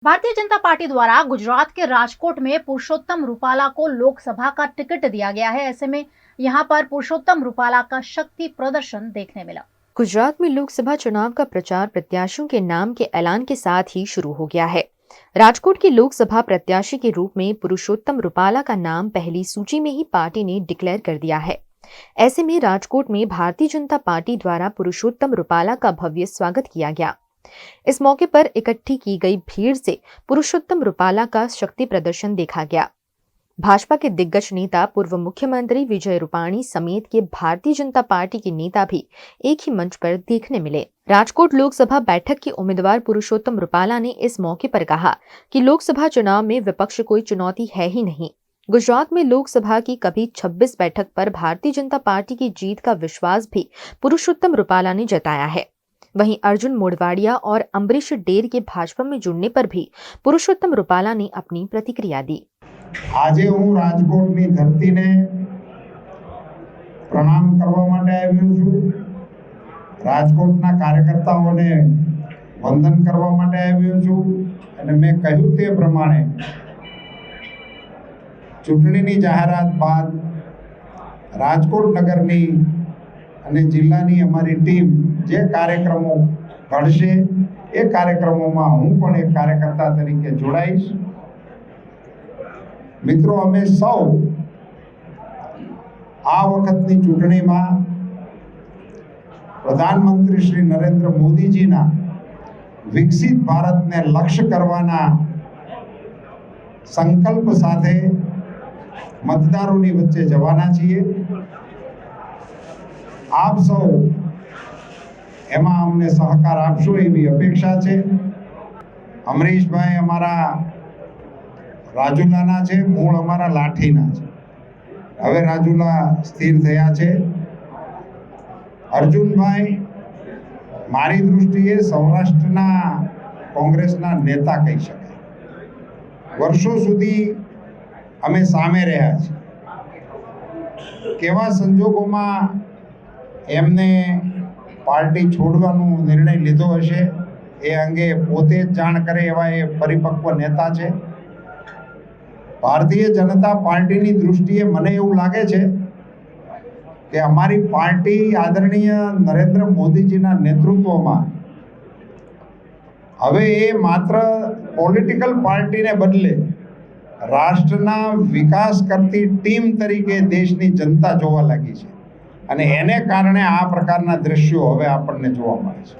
Bharatiya Janata party द्वारा गुजरात के राजकोट में पुरुषोत्तम रूपाला को लोकसभा का टिकट दिया गया है। ऐसे में यहां पर पुरुषोत्तम रूपाला का शक्ति प्रदर्शन देखने मिला। गुजरात में लोकसभा चुनाव का प्रचार प्रत्याशियों के नाम के ऐलान के साथ ही शुरू हो गया है। राजकोट के लोकसभा प्रत्याशी के रूप में पुरुषोत्तम रूपाला का नाम पहली सूची में ही पार्टी ने डिक्लेयर कर दिया है। ऐसे में राजकोट में भारतीय जनता पार्टी द्वारा पुरुषोत्तम रूपाला का भव्य स्वागत किया गया। इस मौके पर इकट्ठी की गई भीड़ से पुरुषोत्तम रूपाला का शक्ति प्रदर्शन देखा गया। भाजपा के दिग्गज नेता पूर्व मुख्यमंत्री विजय रूपाणी समेत के भारतीय जनता पार्टी के नेता भी एक ही मंच पर देखने मिले। राजकोट लोकसभा बैठक के उम्मीदवार पुरुषोत्तम रूपाला ने इस मौके पर कहा कि लोकसभा चुनाव में विपक्ष कोई चुनौती है ही नहीं। गुजरात में लोकसभा की कभी 26 बैठक पर भारतीय जनता पार्टी की जीत का विश्वास भी पुरुषोत्तम रूपाला ने जताया है। वहीं अर्जुन मोढवाडिया और अम्बरीश डेर के भाजपा में जुड़ने पर भी पुरुषोत्तम रूपाला ने अपनी प्रतिक्रिया दी। આજે હું રાજકોટની ધરતીને પ્રણામ કરવા માટે આવ્યો છું। રાજકોટના કાર્યકર્તાઓને વંદન કરવા માટે આવ્યો છું અને મેં કહ્યું તે પ્રમાણે ચૂંટણીની જાહેરાત બાદ રાજકોટ નગરની અને જિલ્લાની અમારી ટીમ જે કાર્યક્રમો ઘડશે એ કાર્યક્રમોમાં હું પણ એક કાર્યકર્તા તરીકે જોડાઈશ। मित्रों, अमे सौ आ वखतनी चूंटणीमां प्रधानमंत्री श्री नरेंद्र मोदीजीना विकसित भारतने लक्ष्य करवाना संकल्प साथे मतदारोनी वच्चे जवाना छीए। आप सौ एमां अमने सहकार आपशो एवी अपेक्षा छे। अमरीश भाई अमारा રાજુલાના છે, મૂળ અમારા લાઠીના છે। હવે રાજુલા સ્થિર થયા છે। અર્જુનભાઈ મારી દૃષ્ટિએ સૌરાષ્ટ્રના કોંગ્રેસના નેતા કહી શકાય। વર્ષો સુધી અમે સામે રહ્યા છીએ। કેવા સંજોગોમાં એમને પાર્ટી છોડવાનો નિર્ણય લીધો હશે એ અંગે પોતે જ જાણ કરે એવા એ પરિપક્વ નેતા છે। भारतीय जनता पार्टी नी दृष्टिए मने एवुं लागे छे कि अमारी पार्टी आदरणीय नरेंद्र मोदीजीना नेतृत्वमां हवे ए मात्र पॉलिटिकल पार्टी ने बदले राष्ट्रना विकास करती टीम तरीके देशनी जनता जोवा लागी छे अने एने कारणे आ प्रकारना दृश्यो हवे आपणने जोवा मळे छे।